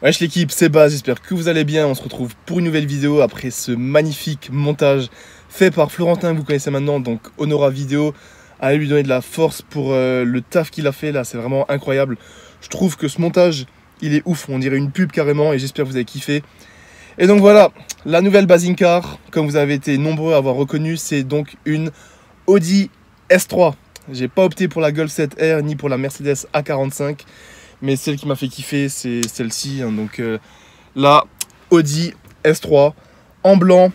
Wesh l'équipe, c'est Baz, j'espère que vous allez bien. On se retrouve pour une nouvelle vidéo après ce magnifique montage fait par Florentin, que vous connaissez maintenant, donc Honora Vidéo. Allez lui donner de la force pour le taf qu'il a fait là, c'est vraiment incroyable. Je trouve que ce montage, il est ouf, on dirait une pub carrément, et j'espère que vous avez kiffé. Et donc voilà, la nouvelle Buzzing Car, comme vous avez été nombreux à avoir reconnu, c'est donc une Audi S3. J'ai pas opté pour la Golf 7R ni pour la Mercedes A45. Mais celle qui m'a fait kiffer, c'est celle-ci. Hein, donc la Audi S3 en blanc.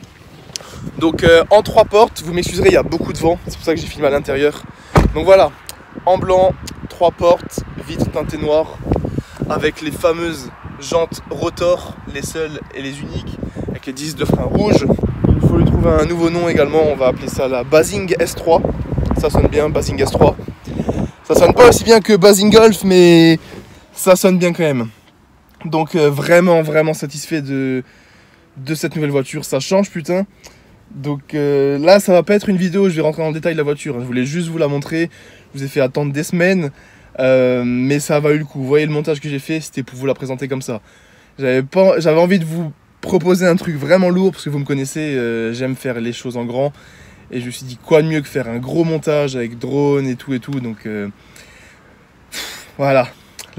Donc en 3 portes, vous m'excuserez, il y a beaucoup de vent. C'est pour ça que j'ai filmé à l'intérieur. Donc voilà, en blanc, 3 portes, vitres teintées noires. Avec les fameuses jantes rotor, les seules et les uniques. Avec les disques de frein rouges. Il faut lui trouver un nouveau nom également. On va appeler ça la Buzzing S3. Ça sonne bien, Buzzing S3. Ça sonne pas aussi bien que Buzzing Golf, mais ça sonne bien quand même. Donc vraiment satisfait de cette nouvelle voiture. Ça change putain. Donc là ça va pas être une vidéo où je vais rentrer dans le détail de la voiture. Je voulais juste vous la montrer. Je vous ai fait attendre des semaines. Mais ça a valu le coup. Vous voyez le montage que j'ai fait, c'était pour vous la présenter comme ça. J'avais envie de vous proposer un truc vraiment lourd. Parce que vous me connaissez, j'aime faire les choses en grand. Et je me suis dit quoi de mieux que faire un gros montage avec drone et tout. Donc voilà.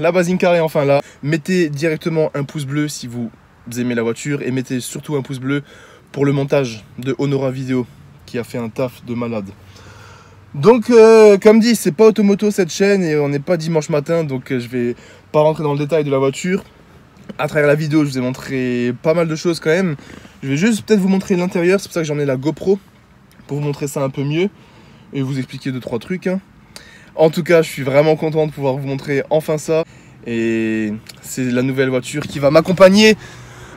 La Buzzing Car est enfin là. Mettez directement un pouce bleu si vous aimez la voiture. Et mettez surtout un pouce bleu pour le montage de Honora Vidéo, qui a fait un taf de malade. Donc comme dit, c'est pas Automoto cette chaîne et on n'est pas dimanche matin. Donc je vais pas rentrer dans le détail de la voiture. À travers la vidéo, je vous ai montré pas mal de choses quand même. Je vais juste peut-être vous montrer l'intérieur. C'est pour ça que j'en ai la GoPro, pour vous montrer ça un peu mieux. Et vous expliquer 2-3 trucs. Hein. En tout cas, je suis vraiment content de pouvoir vous montrer enfin ça. Et c'est la nouvelle voiture qui va m'accompagner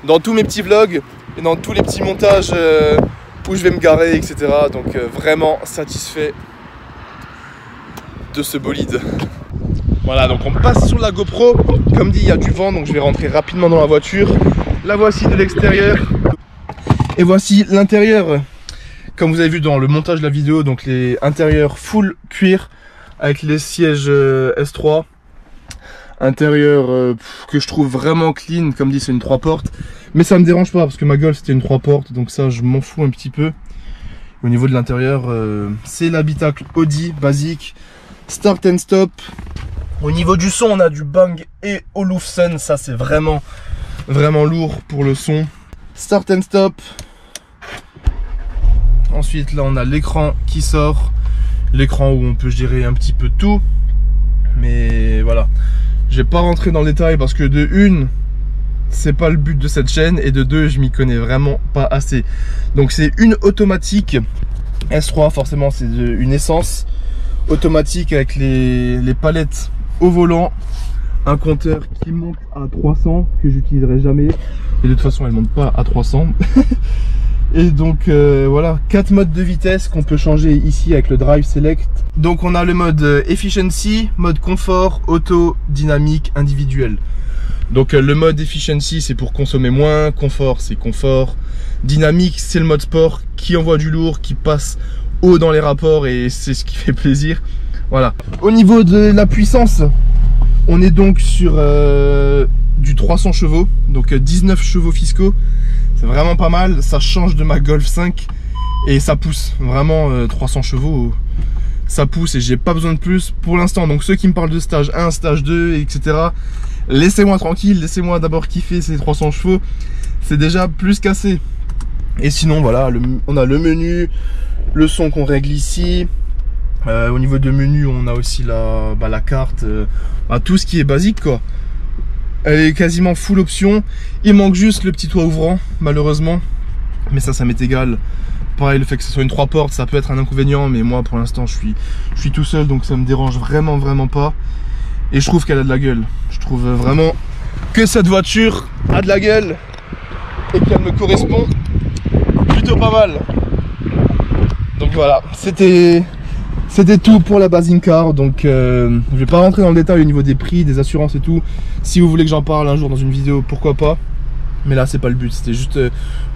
dans tous mes petits vlogs et dans tous les petits montages où je vais me garer, etc. Donc vraiment satisfait de ce bolide. Voilà, donc on passe sur la GoPro. Comme dit, il y a du vent, donc je vais rentrer rapidement dans la voiture. La voici de l'extérieur. Et voici l'intérieur. Comme vous avez vu dans le montage de la vidéo, donc les intérieurs full cuir. Avec les sièges S3, intérieur que je trouve vraiment clean, comme dit c'est une 3 portes, mais ça me dérange pas parce que ma Golf c'était une 3 portes, donc ça je m'en fous un petit peu. Au niveau de l'intérieur, c'est l'habitacle Audi basique, start and stop. Au niveau du son, on a du Bang et Olufsen, ça c'est vraiment lourd pour le son. Start and stop. Ensuite là on a l'écran qui sort. L'écran où on peut gérer un petit peu tout. Mais voilà. Je vais pas rentrer dans le détail parce que de une, c'est pas le but de cette chaîne. Et de deux, je m'y connais vraiment pas assez. Donc c'est une automatique S3, forcément c'est une essence automatique avec les palettes au volant. Un compteur qui monte à 300 que j'utiliserai jamais. Et de toute façon elle monte pas à 300. Et donc voilà, 4 modes de vitesse qu'on peut changer ici avec le Drive Select. Donc on a le mode Efficiency, mode Confort, Auto, Dynamique, Individuel. Donc le mode Efficiency c'est pour consommer moins, Confort c'est confort, Dynamique c'est le mode Sport qui envoie du lourd, qui passe haut dans les rapports et c'est ce qui fait plaisir. Voilà. Au niveau de la puissance, on est donc sur du 300 chevaux, donc 19 chevaux fiscaux. C'est vraiment pas mal, ça change de ma Golf 5 et ça pousse, vraiment 300 chevaux, ça pousse et j'ai pas besoin de plus pour l'instant. Donc ceux qui me parlent de stage 1, stage 2, etc. Laissez-moi tranquille, laissez-moi d'abord kiffer ces 300 chevaux, c'est déjà plus qu'assez. Et sinon voilà, on a le menu, le son qu'on règle ici. Au niveau de menu, on a aussi la carte, tout ce qui est basique quoi. Elle est quasiment full option. Il manque juste le petit toit ouvrant, malheureusement. Mais ça m'est égal. Pareil, le fait que ce soit une 3 portes, ça peut être un inconvénient. Mais moi, pour l'instant, je suis tout seul. Donc ça me dérange vraiment pas. Et je trouve qu'elle a de la gueule. Je trouve vraiment que cette voiture a de la gueule. Et qu'elle me correspond plutôt pas mal. Donc voilà, c'était tout pour la Buzzing Car. Donc je vais pas rentrer dans le détail au niveau des prix, des assurances et tout. Si vous voulez que j'en parle un jour dans une vidéo, pourquoi pas. Mais là c'est pas le but, c'était juste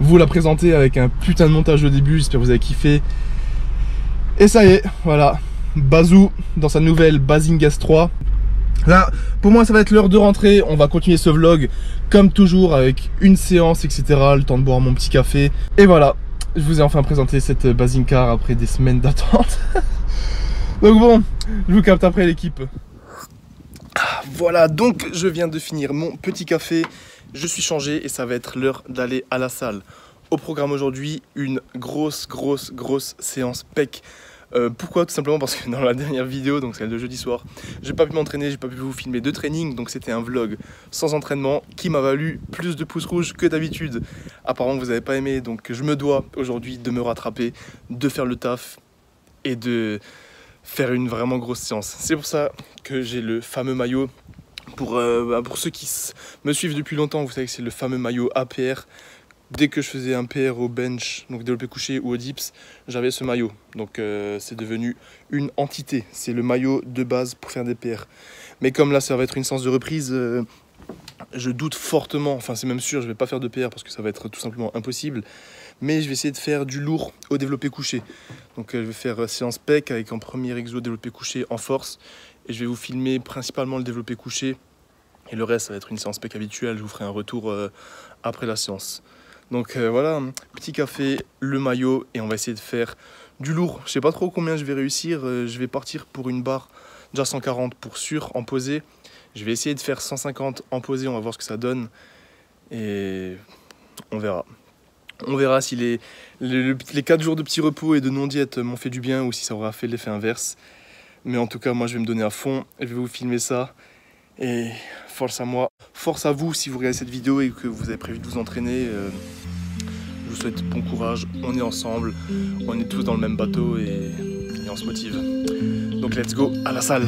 vous la présenter avec un putain de montage au début. J'espère que vous avez kiffé. Et ça y est, voilà, Bazou dans sa nouvelle Buzzing S3. Là, pour moi, ça va être l'heure de rentrer. On va continuer ce vlog comme toujours avec une séance, etc. Le temps de boire mon petit café. Et voilà, je vous ai enfin présenté cette Basing Car après des semaines d'attente. Donc bon, je vous capte après l'équipe. Voilà, donc je viens de finir mon petit café. Je suis changé et ça va être l'heure d'aller à la salle. Au programme aujourd'hui, une grosse séance pec. Pourquoi? Tout simplement parce que dans la dernière vidéo, donc celle de jeudi soir, j'ai pas pu m'entraîner, j'ai pas pu vous filmer de training, donc c'était un vlog sans entraînement qui m'a valu plus de pouces rouges que d'habitude. Apparemment vous avez pas aimé, donc je me dois aujourd'hui de me rattraper, de faire le taf et de faire une vraiment grosse séance. C'est pour ça que j'ai le fameux maillot. Pour ceux qui me suivent depuis longtemps, vous savez que c'est le fameux maillot APR. Dès que je faisais un PR au bench, donc développé couché ou au dips, j'avais ce maillot. Donc c'est devenu une entité. C'est le maillot de base pour faire des PR. Mais comme là, ça va être une séance de reprise, je doute fortement, enfin c'est même sûr, je ne vais pas faire de PR parce que ça va être tout simplement impossible. Mais je vais essayer de faire du lourd au développé couché. Donc je vais faire séance pec avec en premier exo développé couché en force. Et je vais vous filmer principalement le développé couché. Et le reste, ça va être une séance pec habituelle. Je vous ferai un retour après la séance. Donc voilà, petit café, le maillot et on va essayer de faire du lourd. Je sais pas trop combien je vais réussir, je vais partir pour une barre déjà 140 pour sûr en posé. Je vais essayer de faire 150 en posé, on va voir ce que ça donne et on verra. On verra si les 4 jours de petit repos et de non-diète m'ont fait du bien ou si ça aura fait l'effet inverse. Mais en tout cas, moi je vais me donner à fond, je vais vous filmer ça. Et force à moi, force à vous si vous regardez cette vidéo et que vous avez prévu de vous entraîner. Je vous souhaite bon courage, on est ensemble, on est tous dans le même bateau et on se motive. Donc let's go à la salle.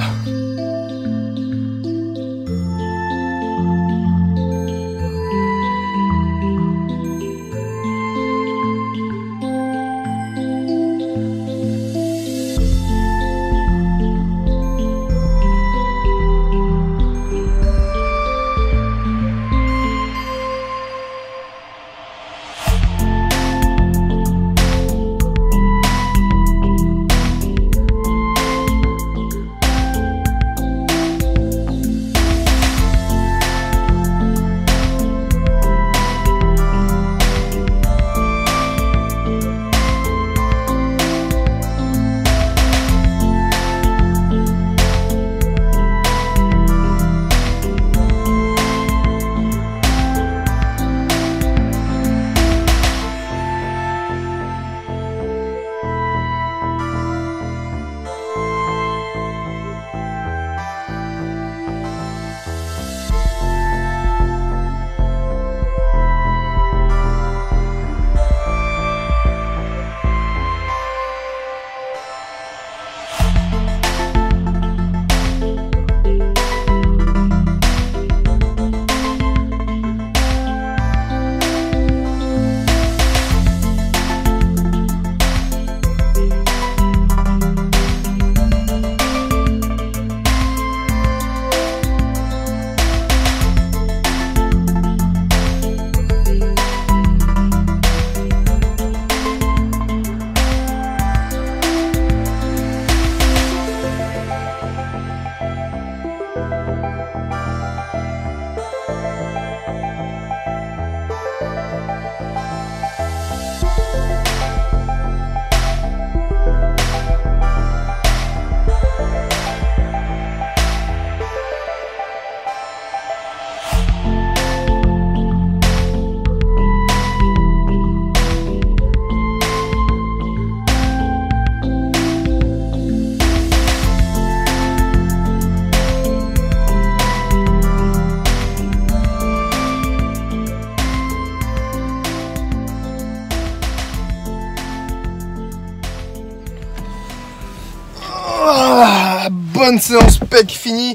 Bonne séance pec finie.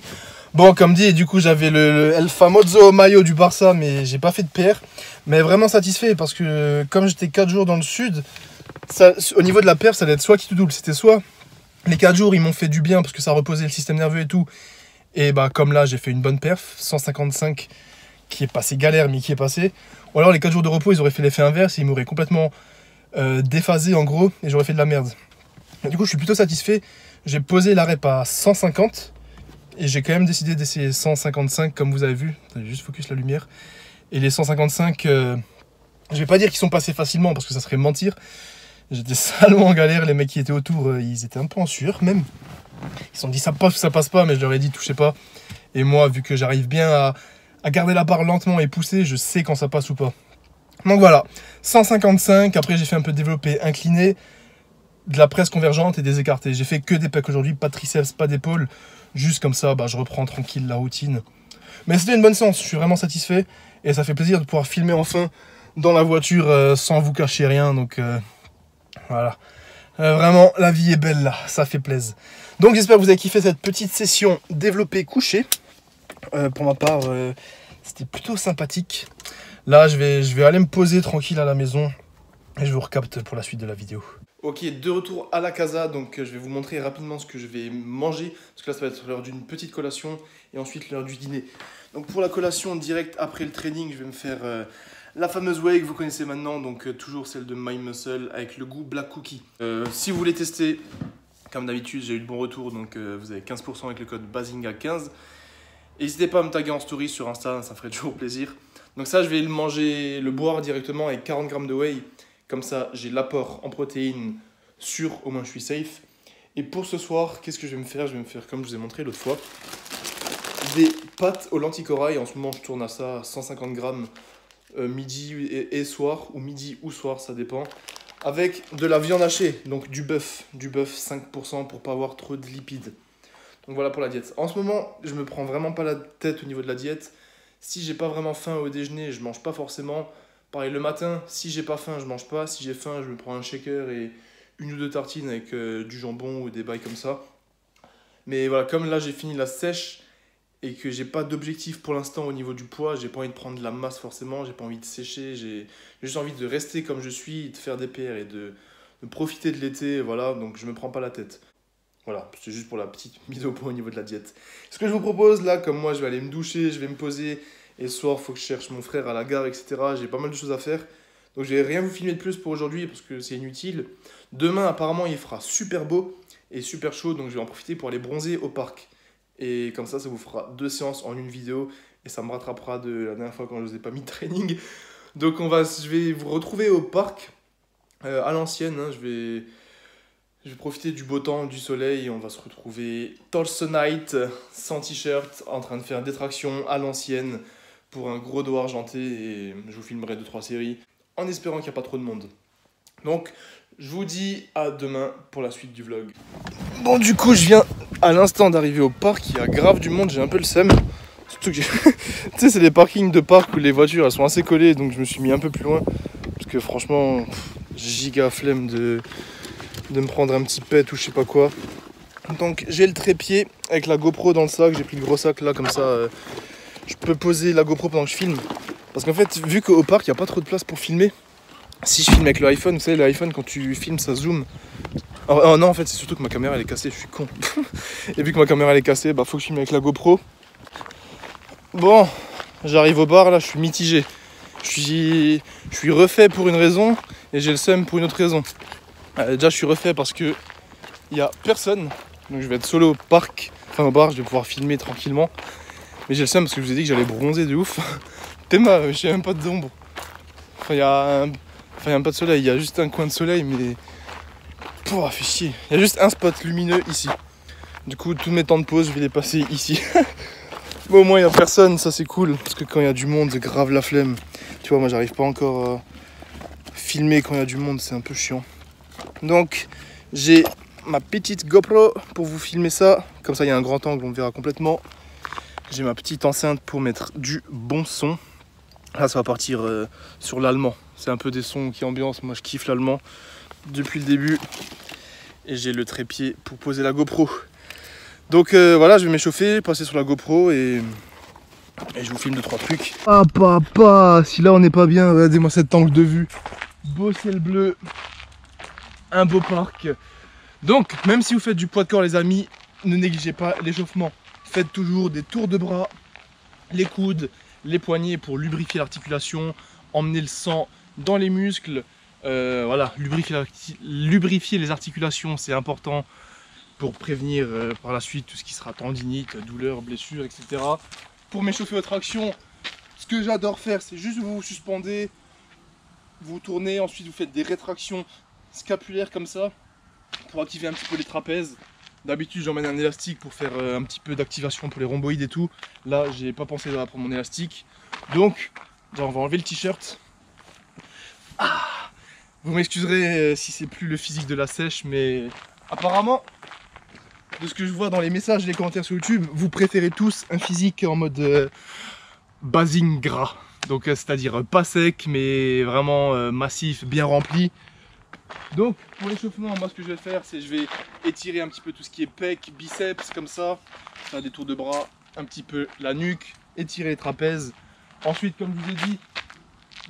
Bon, comme dit, du coup j'avais le El Famoso maillot du Barça, mais j'ai pas fait de PR. Mais vraiment satisfait parce que comme j'étais 4 jours dans le sud, ça, au niveau de la perf, ça allait être soit qui tout double. C'était soit les 4 jours ils m'ont fait du bien parce que ça reposait le système nerveux et tout. Et bah comme là j'ai fait une bonne perf, 155 qui est passé galère mais qui est passé. Ou alors les 4 jours de repos ils auraient fait l'effet inverse et ils m'auraient complètement déphasé en gros et j'aurais fait de la merde. Et du coup je suis plutôt satisfait. J'ai posé la rep à 150 Et j'ai quand même décidé d'essayer 155 comme vous avez vu. Attendez, juste focus la lumière. Et les 155, je vais pas dire qu'ils sont passés facilement parce que ça serait mentir. J'étais salement en galère, les mecs qui étaient autour, ils étaient un peu en sueur même. Ils se sont dit ça passe ou ça passe pas, mais je leur ai dit touchez pas. Et moi, vu que j'arrive bien à garder la barre lentement et pousser, je sais quand ça passe ou pas. Donc voilà, 155, après j'ai fait un peu de développé incliné, de la presse convergente et des écartés. J'ai fait que des pecs aujourd'hui, pas de triceps, pas d'épaule. Juste comme ça, je reprends tranquille la routine. Mais c'était une bonne séance, je suis vraiment satisfait. Et ça fait plaisir de pouvoir filmer enfin dans la voiture sans vous cacher rien. Donc voilà, vraiment la vie est belle là, ça fait plaisir. Donc j'espère que vous avez kiffé cette petite session développé couché. Pour ma part, c'était plutôt sympathique. Là, je vais aller me poser tranquille à la maison et je vous recapte pour la suite de la vidéo. Ok, de retour à la casa, donc je vais vous montrer rapidement ce que je vais manger, parce que là ça va être l'heure d'une petite collation et ensuite l'heure du dîner. Donc pour la collation, direct après le training, je vais me faire la fameuse whey que vous connaissez maintenant, donc toujours celle de My Muscle avec le goût Black Cookie. Si vous voulez tester, comme d'habitude j'ai eu de bons retours, donc vous avez 15% avec le code BAZINGA15. N'hésitez pas à me taguer en story sur Insta, ça ferait toujours plaisir. Donc ça, je vais le manger, le boire directement avec 40 grammes de whey. Comme ça, j'ai l'apport en protéines sûr, au moins je suis safe. Et pour ce soir, qu'est-ce que je vais me faire? Je vais me faire, comme je vous ai montré l'autre fois, des pâtes aux lentilles corail. En ce moment, je tourne à ça 150 grammes midi et soir, ou midi ou soir, ça dépend. Avec de la viande hachée, donc du bœuf 5% pour pas avoir trop de lipides. Donc voilà pour la diète. En ce moment, je me prends vraiment pas la tête au niveau de la diète. Si j'ai pas vraiment faim au déjeuner, je mange pas forcément. Pareil, le matin, si j'ai pas faim, je mange pas. Si j'ai faim, je me prends un shaker et une ou deux tartines avec du jambon ou des bails comme ça. Mais voilà, comme là j'ai fini la sèche et que j'ai pas d'objectif pour l'instant au niveau du poids, j'ai pas envie de prendre de la masse forcément, j'ai pas envie de sécher, j'ai juste envie de rester comme je suis, de faire des PR et de profiter de l'été, voilà, donc je me prends pas la tête. Voilà, c'est juste pour la petite mise au point au niveau de la diète. Ce que je vous propose là, comme moi je vais aller me doucher, je vais me poser, et ce soir il faut que je cherche mon frère à la gare, etc. J'ai pas mal de choses à faire. Donc je vais rien vous filmer de plus pour aujourd'hui parce que c'est inutile. Demain apparemment il fera super beau et super chaud, donc je vais en profiter pour aller bronzer au parc. Et comme ça vous fera 2 séances en une vidéo et ça me rattrapera de la dernière fois quand je vous ai pas mis de training. Donc je vais vous retrouver au parc à l'ancienne, hein, je vais profiter du beau temps, du soleil, et on va se retrouver Tolsonite, sans t-shirt, en train de faire des tractions à l'ancienne pour un gros dos argenté, et je vous filmerai 2-3 séries, en espérant qu'il n'y a pas trop de monde. Donc, je vous dis à demain pour la suite du vlog. Bon, du coup, je viens à l'instant d'arriver au parc, il y a grave du monde, j'ai un peu le seum. Surtout que tu sais, c'est des parkings de parc où les voitures, elles sont assez collées, donc je me suis mis un peu plus loin, parce que franchement, giga flemme de me prendre un petit pet ou je sais pas quoi. Donc j'ai le trépied avec la GoPro dans le sac, j'ai pris le gros sac là, comme ça je peux poser la GoPro pendant que je filme. Parce qu'en fait, vu qu'au parc il n'y a pas trop de place pour filmer, si je filme avec l'iPhone, vous savez l'iPhone quand tu filmes ça zoome. Oh non, en fait c'est surtout que ma caméra elle est cassée, je suis con. Et vu que ma caméra elle est cassée, faut que je filme avec la GoPro. Bon, j'arrive au bar là, je suis mitigé. Je suis refait pour une raison et j'ai le seum pour une autre raison. Déjà je suis refait parce que il n'y a personne, donc je vais être solo au parc, enfin au bar, je vais pouvoir filmer tranquillement. Mais j'ai le seum parce que je vous ai dit que j'allais bronzer de ouf. Théma, j'ai même pas d'ombre. Enfin il y a même pas de soleil, il y a juste un coin de soleil, mais pouah, fait chier. Il y a juste un spot lumineux ici. Du coup tous mes temps de pause je vais les passer ici. Bon, au moins il n'y a personne, ça c'est cool, parce que quand il y a du monde c'est grave la flemme. Tu vois, moi j'arrive pas encore à filmer quand il y a du monde, c'est un peu chiant. Donc j'ai ma petite GoPro pour vous filmer ça, comme ça il y a un grand angle, on verra complètement. J'ai ma petite enceinte pour mettre du bon son. Là ça va partir sur l'allemand, c'est un peu des sons qui ambiancent, moi je kiffe l'allemand depuis le début. Et j'ai le trépied pour poser la GoPro. Donc voilà, je vais m'échauffer, passer sur la GoPro et je vous filme 2-3 trucs. Ah papa, si là on n'est pas bien, regardez-moi cet angle de vue. Beau ciel bleu. Un beau parc. Donc même si vous faites du poids de corps les amis, ne négligez pas l'échauffement. Faites toujours des tours de bras, les coudes, les poignets pour lubrifier l'articulation, emmener le sang dans les muscles, voilà, lubrifier les articulations c'est important. pour prévenir par la suite tout ce qui sera tendinite, douleur, blessure, etc. Pour m'échauffer aux tractions, ce que j'adore faire, c'est juste vous suspendez, vous tournez, ensuite vous faites des rétractions scapulaires comme ça, pour activer un petit peu les trapèzes. D'habitude j'emmène un élastique pour faire un petit peu d'activation pour les rhomboïdes et tout. Là j'ai pas pensé à prendre mon élastique. Donc on va enlever le t-shirt. Vous m'excuserez si c'est plus le physique de la sèche, mais apparemment, de ce que je vois dans les messages et les commentaires sur YouTube, vous préférez tous un physique en mode basing gras. Donc c'est-à-dire pas sec, mais vraiment massif, bien rempli. Donc pour l'échauffement, moi ce que je vais faire, c'est je vais étirer un petit peu tout ce qui est pec, biceps, comme ça. Faire des tours de bras, un petit peu la nuque, étirer les trapèzes. Ensuite, comme je vous ai dit,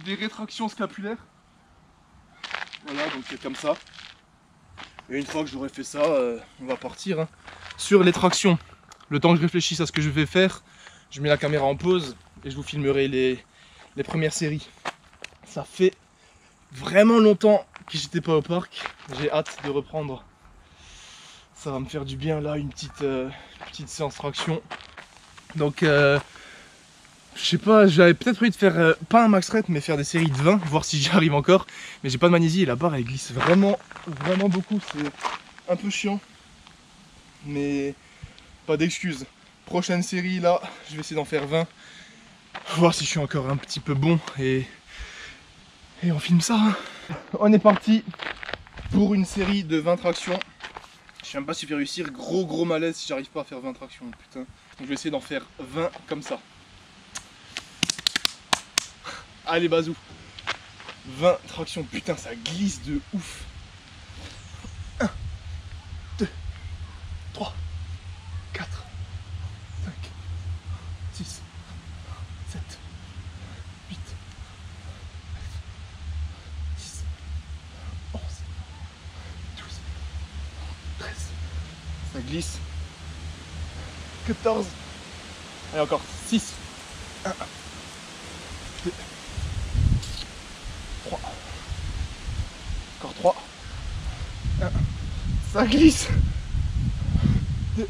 des rétractions scapulaires. Voilà, donc c'est comme ça. Et une fois que j'aurai fait ça, on va partir sur les tractions. Le temps que je réfléchisse à ce que je vais faire, je mets la caméra en pause et je vous filmerai les premières séries. Ça fait vraiment longtemps que j'étais pas au parc. J'ai hâte de reprendre. Ça va me faire du bien là, une petite séance traction. Donc je sais pas, j'avais peut-être prévu de faire, pas un max rep, mais faire des séries de 20, voir si j'y arrive encore. Mais j'ai pas de magnésie et la barre elle glisse vraiment beaucoup, c'est un peu chiant. Mais pas d'excuses. Prochaine série là, je vais essayer d'en faire 20. Voir si je suis encore un petit peu bon et on filme ça. On est parti pour une série de 20 tractions. Je sais même pas si je vais réussir, gros malaise si j'arrive pas à faire 20 tractions, putain. Donc je vais essayer d'en faire 20 comme ça. Allez bazou, 20 tractions, putain ça glisse de ouf. 1, 2, 3, 4, 5, 6, 7, 8, 9, 10, 11, 12, 13, ça glisse. 14, allez encore 6, 1, 2, 3, encore 3, 1, ça glisse, 2,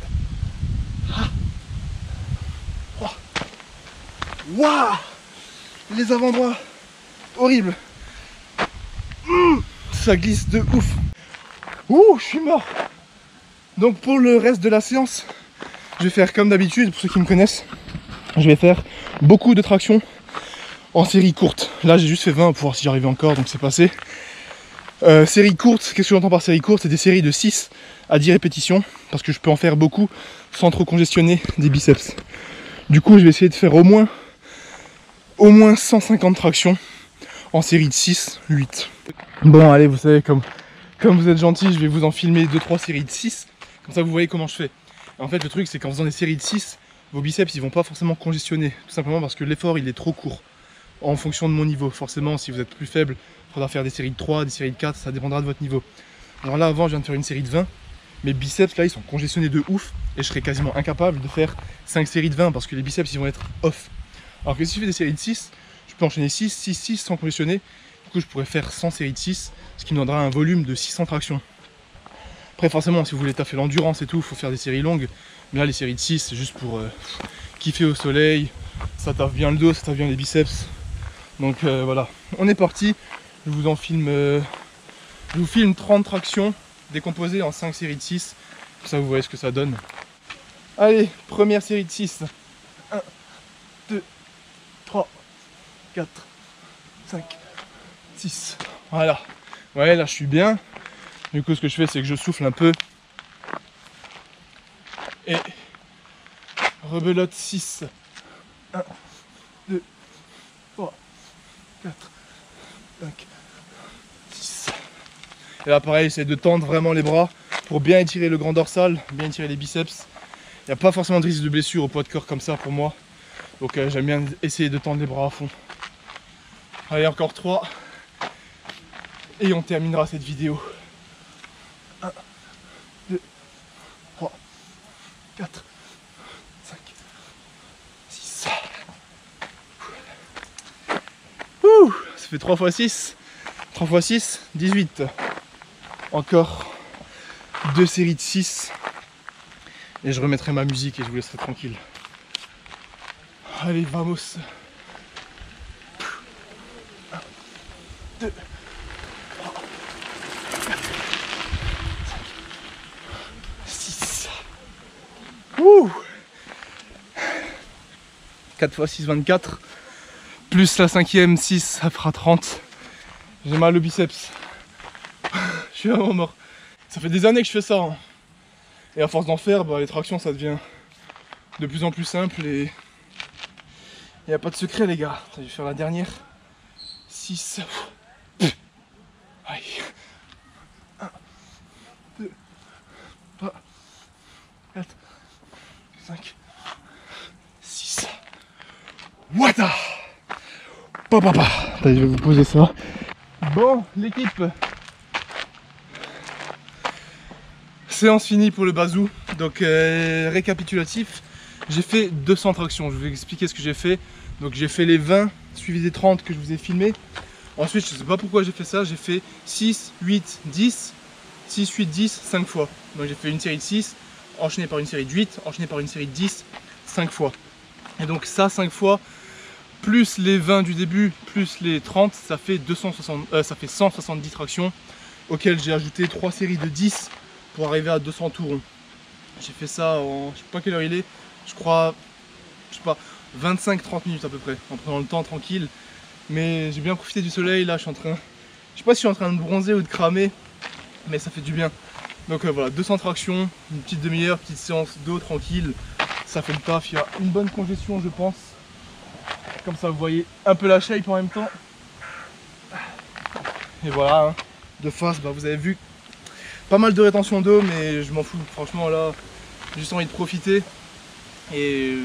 3, waouh, les avant-bras, horrible, ça glisse de ouf, ouh, je suis mort. Donc pour le reste de la séance, je vais faire comme d'habitude, pour ceux qui me connaissent, je vais faire beaucoup de tractions en série courte. Là j'ai juste fait 20 pour voir si j'arrivais encore, donc c'est passé. Série courte, qu'est-ce que j'entends par série courte? C'est des séries de 6 à 10 répétitions, parce que je peux en faire beaucoup sans trop congestionner des biceps. Du coup je vais essayer de faire au moins 150 tractions en série de 6, 8. Bon allez, vous savez, comme vous êtes gentil, je vais vous en filmer 2-3 séries de 6, comme ça vous voyez comment je fais. En fait le truc c'est qu'en faisant des séries de 6, vos biceps ils vont pas forcément congestionner, tout simplement parce que l'effort il est trop court. En fonction de mon niveau, forcément si vous êtes plus faible, il faudra faire des séries de 3, des séries de 4, ça dépendra de votre niveau. Alors là avant je viens de faire une série de 20, mes biceps là ils sont congestionnés de ouf et je serais quasiment incapable de faire 5 séries de 20 parce que les biceps ils vont être off. Alors que si je fais des séries de 6, je peux enchaîner 6, 6, 6 sans congestionner, du coup je pourrais faire 100 séries de 6, ce qui me donnera un volume de 600 tractions. Après forcément si vous voulez taffer l'endurance et tout, il faut faire des séries longues, mais là les séries de 6 c'est juste pour kiffer au soleil, ça taffe bien le dos, ça taffe bien les biceps. Donc voilà, on est parti, je vous filme 30 tractions décomposées en 5 séries de 6, comme ça vous voyez ce que ça donne. Allez, première série de 6, 1, 2, 3, 4, 5, 6, voilà. Ouais là je suis bien, du coup ce que je fais c'est que je souffle un peu et rebelote 6, 1, 2, 3, 4, 5, 6. Et là pareil, c'est de tendre vraiment les bras pour bien étirer le grand dorsal, bien étirer les biceps. Il n'y a pas forcément de risque de blessure au poids de corps comme ça pour moi. Donc j'aime bien essayer de tendre les bras à fond. Allez, encore 3. Et on terminera cette vidéo. 1, 2, 3, 4, 5, 6. Ouh, ça fait 3 x 6. 3 x 6, 18. Encore 2 séries de 6. Et je remettrai ma musique et je vous laisserai tranquille. Allez, vamos. 1, 2, 3, 4, 5, 6. Ouh, 4 x 6, 24. Plus la 5e, 6, ça fera 30. J'ai mal au biceps. Je suis vraiment mort. Ça fait des années que je fais ça. Hein. Et à force d'en faire, bah, les tractions, ça devient de plus en plus simple. Et il n'y a pas de secret, les gars. Je vais faire la dernière. 6. Allez. 1, 2, 3, 4, 5, 6. Wata! Papa! Attendez, je vais vous poser ça. Bon, l'équipe. Séance finie pour le bazou. Donc, récapitulatif. J'ai fait 200 tractions. Je vais vous expliquer ce que j'ai fait. Donc, j'ai fait les 20, suivi des 30 que je vous ai filmés. Ensuite, je ne sais pas pourquoi j'ai fait ça. J'ai fait 6, 8, 10. 6, 8, 10, 5 fois. Donc, j'ai fait une série de 6, enchaîné par une série de 8, enchaîné par une série de 10, 5 fois. Et donc, ça, 5 fois. Plus les 20 du début, plus les 30, ça fait 170 tractions, auxquelles j'ai ajouté 3 séries de 10 pour arriver à 200 tours. J'ai fait ça en, je sais pas quelle heure il est, je crois, je sais pas, 25-30 minutes à peu près, en prenant le temps tranquille. Mais j'ai bien profité du soleil, là je suis en train, je sais pas si je suis en train de bronzer ou de cramer, mais ça fait du bien. Donc voilà, 200 tractions, une petite demi-heure, petite séance d'eau tranquille, ça fait le taf, il y a une bonne congestion je pense. Comme ça vous voyez un peu la shape en même temps. Et voilà, hein. De face, bah, vous avez vu pas mal de rétention d'eau, mais je m'en fous. Franchement là, j'ai juste envie de profiter. Et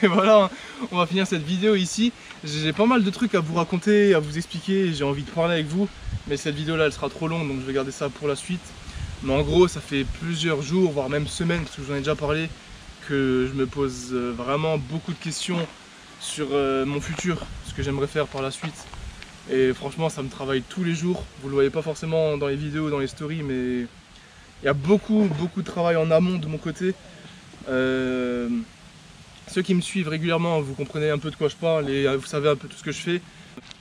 voilà, hein. On va finir cette vidéo ici. J'ai pas mal de trucs à vous raconter, à vous expliquer. J'ai envie de parler avec vous. Mais cette vidéo là, elle sera trop longue, donc je vais garder ça pour la suite. Mais en gros, ça fait plusieurs jours, voire même semaines, parce que je vous en ai déjà parlé, que je me pose vraiment beaucoup de questions sur mon futur, ce que j'aimerais faire par la suite. Et franchement, ça me travaille tous les jours. Vous le voyez pas forcément dans les vidéos, dans les stories, mais il y a beaucoup de travail en amont de mon côté. Ceux qui me suivent régulièrement, vous comprenez un peu de quoi je parle et vous savez un peu tout ce que je fais.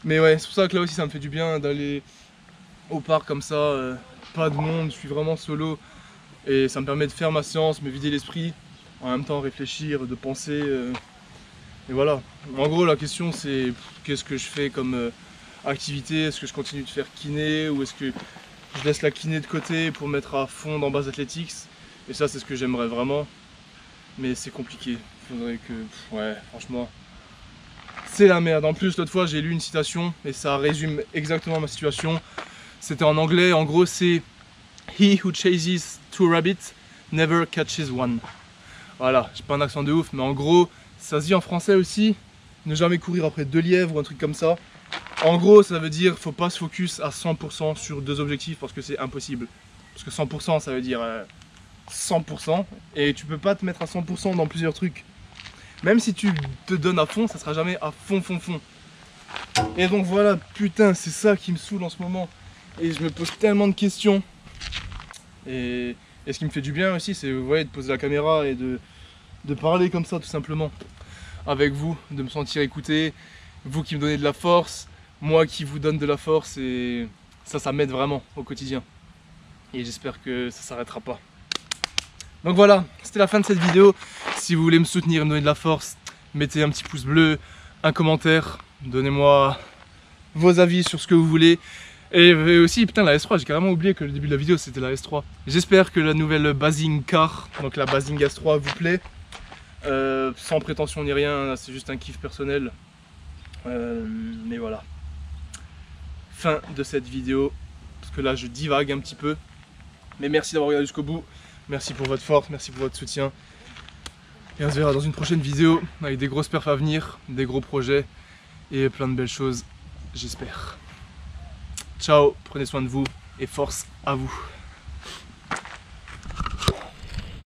Mais ouais, c'est pour ça que là aussi ça me fait du bien d'aller au parc comme ça, pas de monde, je suis vraiment solo. Et ça me permet de faire ma séance, me vider l'esprit. En même temps réfléchir, de penser, et voilà. En gros la question c'est qu'est-ce que je fais comme activité, est-ce que je continue de faire kiné ou est-ce que je laisse la kiné de côté pour me mettre à fond dans Base Athletics. Et ça c'est ce que j'aimerais vraiment, mais c'est compliqué, il faudrait que, ouais franchement, c'est la merde. En plus l'autre fois j'ai lu une citation et ça résume exactement ma situation, c'était en anglais, en gros c'est "He who chases two rabbits never catches one". Voilà, j'ai pas un accent de ouf, mais en gros, ça se dit en français aussi, ne jamais courir après 2 lièvres ou un truc comme ça. En gros, ça veut dire faut pas se focus à 100% sur 2 objectifs parce que c'est impossible. Parce que 100% ça veut dire 100% et tu peux pas te mettre à 100% dans plusieurs trucs. Même si tu te donnes à fond, ça sera jamais à fond. Et donc voilà, putain, c'est ça qui me saoule en ce moment. Et je me pose tellement de questions. Et ce qui me fait du bien aussi, c'est de poser la caméra et de parler comme ça tout simplement avec vous, de me sentir écouté, vous qui me donnez de la force, moi qui vous donne de la force, et ça m'aide vraiment au quotidien. Et j'espère que ça s'arrêtera pas. Donc voilà, c'était la fin de cette vidéo. Si vous voulez me soutenir et me donner de la force, mettez un petit pouce bleu, un commentaire, donnez-moi vos avis sur ce que vous voulez. Et aussi, putain, la S3, j'ai carrément oublié que le début de la vidéo c'était la S3. J'espère que la nouvelle Basing Car, donc la Basing S3 vous plaît. Sans prétention ni rien, c'est juste un kiff personnel. Mais voilà. Fin de cette vidéo, parce que là je divague un petit peu. Mais merci d'avoir regardé jusqu'au bout. Merci pour votre force, merci pour votre soutien. Et on se verra dans une prochaine vidéo avec des grosses perfs à venir, des gros projets et plein de belles choses, j'espère. Ciao, prenez soin de vous et force à vous.